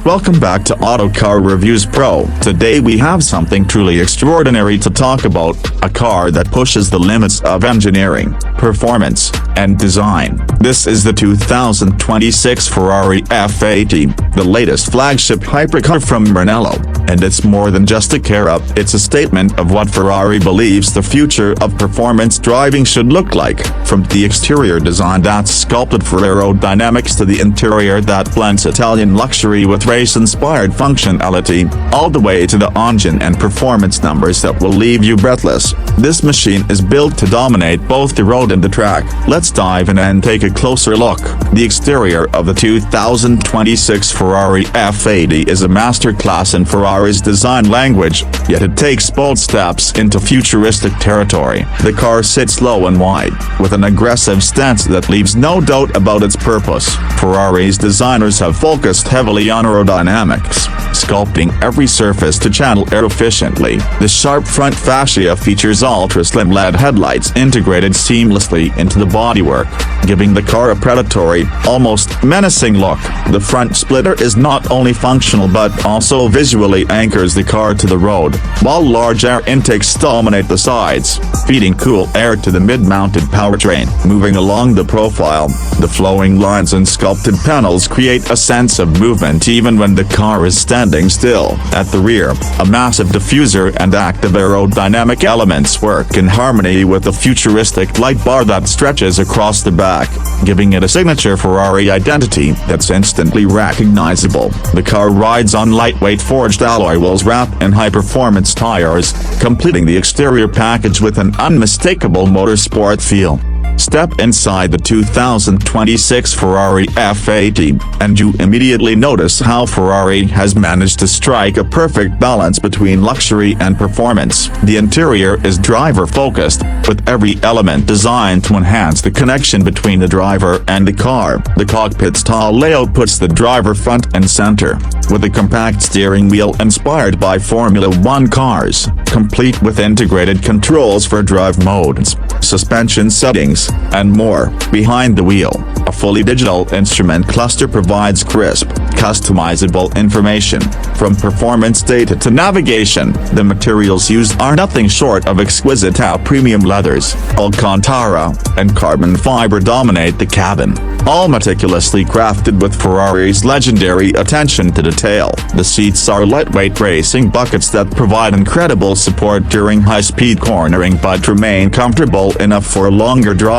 Welcome back to Autocar Reviews Pro. Today we have something truly extraordinary to talk about, a car that pushes the limits of engineering, performance, and design. This is the 2026 Ferrari F80, the latest flagship hypercar from Brunello. And it's more than just a car-up, it's a statement of what Ferrari believes the future of performance driving should look like. From the exterior design that's sculpted for aerodynamics to the interior that blends Italian luxury with race-inspired functionality, all the way to the engine and performance numbers that will leave you breathless. This machine is built to dominate both the road and the track. Let's dive in and take a closer look. The exterior of the 2026 Ferrari F80 is a masterclass in Ferrari's design language, yet it takes bold steps into futuristic territory. The car sits low and wide, with an aggressive stance that leaves no doubt about its purpose. Ferrari's designers have focused heavily on aerodynamics, sculpting every surface to channel air efficiently. The sharp front fascia features ultra-slim LED headlights integrated seamlessly into the bodywork, giving the car a predatory, almost menacing look. The front splitter is not only functional but also visually anchors the car to the road, while large air intakes dominate the sides, feeding cool air to the mid-mounted powertrain. Moving along the profile, the flowing lines and sculpted panels create a sense of movement even when the car is standing still. At the rear, a massive diffuser and active aerodynamic elements work in harmony with the futuristic light bar that stretches across the back, giving it a signature Ferrari identity that's instantly recognizable. The car rides on lightweight forged alloy wheels wrapped in high-performance tires, completing the exterior package with an unmistakable motorsport feel. Step inside the 2026 Ferrari F80, and you immediately notice how Ferrari has managed to strike a perfect balance between luxury and performance. The interior is driver-focused, with every element designed to enhance the connection between the driver and the car. The cockpit's tall layout puts the driver front and center, with a compact steering wheel inspired by Formula One cars, complete with integrated controls for drive modes, suspension settings, and more. Behind the wheel, a fully digital instrument cluster provides crisp, customizable information. From performance data to navigation, the materials used are nothing short of exquisite. Premium leathers, Alcantara, and carbon fiber dominate the cabin, all meticulously crafted with Ferrari's legendary attention to detail. The seats are lightweight racing buckets that provide incredible support during high-speed cornering but remain comfortable enough for longer drives.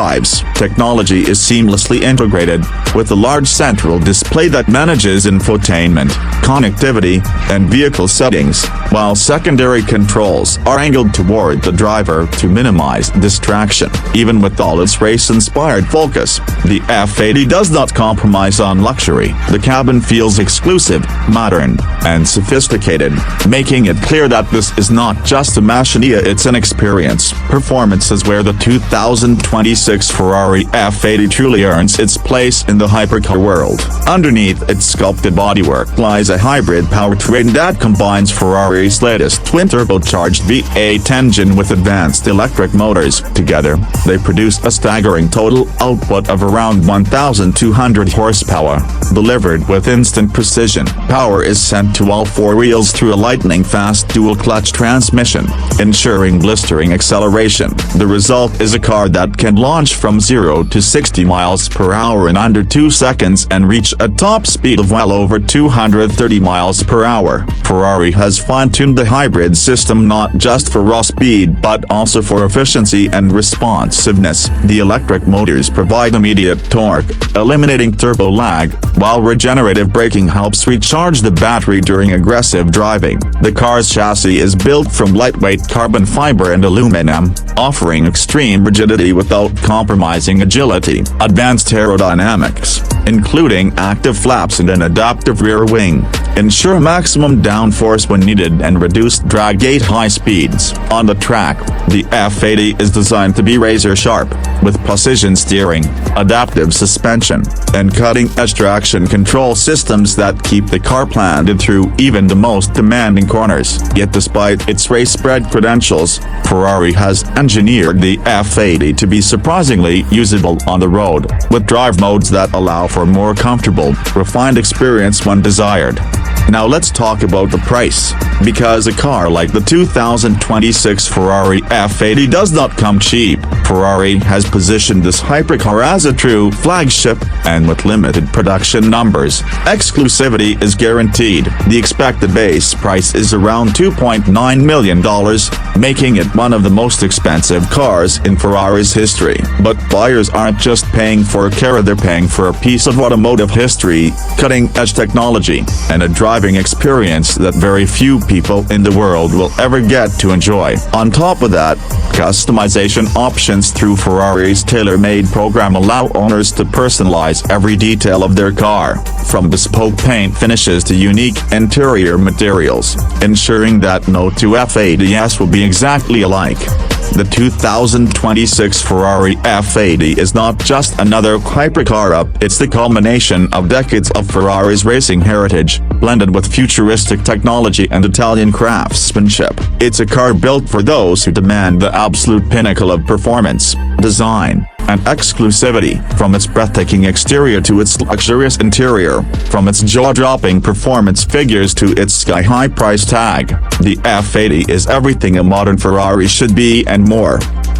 Technology is seamlessly integrated, with a large central display that manages infotainment, connectivity, and vehicle settings, while secondary controls are angled toward the driver to minimize distraction. Even with all its race-inspired focus, the F80 does not compromise on luxury. The cabin feels exclusive, modern, and sophisticated, making it clear that this is not just a machinea, it's an experience. Performance is where the 2026 Ferrari F80 truly earns its place in the hypercar world. Underneath its sculpted bodywork lies a hybrid powertrain that combines Ferrari's latest twin-turbocharged V8 engine with advanced electric motors. Together, they produce a staggering total output of around 1,200 horsepower, delivered with instant precision. Power is sent to all four wheels through a lightning-fast dual-clutch transmission, ensuring blistering acceleration. The result is a car that can launch from 0 to 60 miles per hour in under 2 seconds and reach a top speed of well over 230 miles per hour. Ferrari has fine-tuned the hybrid system not just for raw speed but also for efficiency and responsiveness. The electric motors provide immediate torque, eliminating turbo lag, while regenerative braking helps recharge the battery during aggressive driving. The car's chassis is built from lightweight carbon fiber and aluminum, offering extreme rigidity without compromising agility. Advanced aerodynamics, including active flaps and an adaptive rear wing, ensure maximum downforce when needed and reduce drag at high speeds. On the track, the F80 is designed to be razor-sharp, with precision steering, adaptive suspension, and cutting-edge traction control systems that keep the car planted through even the most demanding corners. Yet despite its race-bred credentials, Ferrari has engineered the F80 to be surprisingly usable on the road, with drive modes that allow for more comfortable, refined experience when desired. Now let's talk about the price, because a car like the 2026 Ferrari F80 does not come cheap. Ferrari has positioned this hypercar as a true flagship, and with limited production numbers, exclusivity is guaranteed. The expected base price is around $2.9 million, making it one of the most expensive cars in Ferrari's history. But buyers aren't just paying for a car, they're paying for a piece of automotive history, cutting-edge technology, and a driving experience that very few people in the world will ever get to enjoy. On top of that, customization options through Ferrari's tailor-made program allow owners to personalize every detail of their car, from bespoke paint finishes to unique interior materials, ensuring that no two F80s will be exactly alike. The 2026 Ferrari F80 is not just another hypercar up, it's the culmination of decades of Ferrari's racing heritage, blended with futuristic technology and Italian craftsmanship. It's a car built for those who demand the absolute pinnacle of performance, design, and exclusivity. From its breathtaking exterior to its luxurious interior, from its jaw-dropping performance figures to its sky-high price tag, the F80 is everything a modern Ferrari should be and more.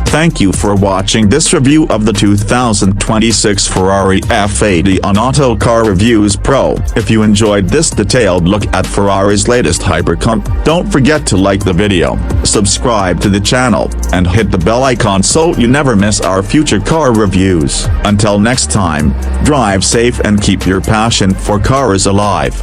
Thank you for watching this review of the 2026 Ferrari F80 on Auto Car Reviews Pro. If you enjoyed this detailed look at Ferrari's latest hypercar, don't forget to like the video, subscribe to the channel, and hit the bell icon so you never miss our future car reviews. Until next time, drive safe and keep your passion for cars alive.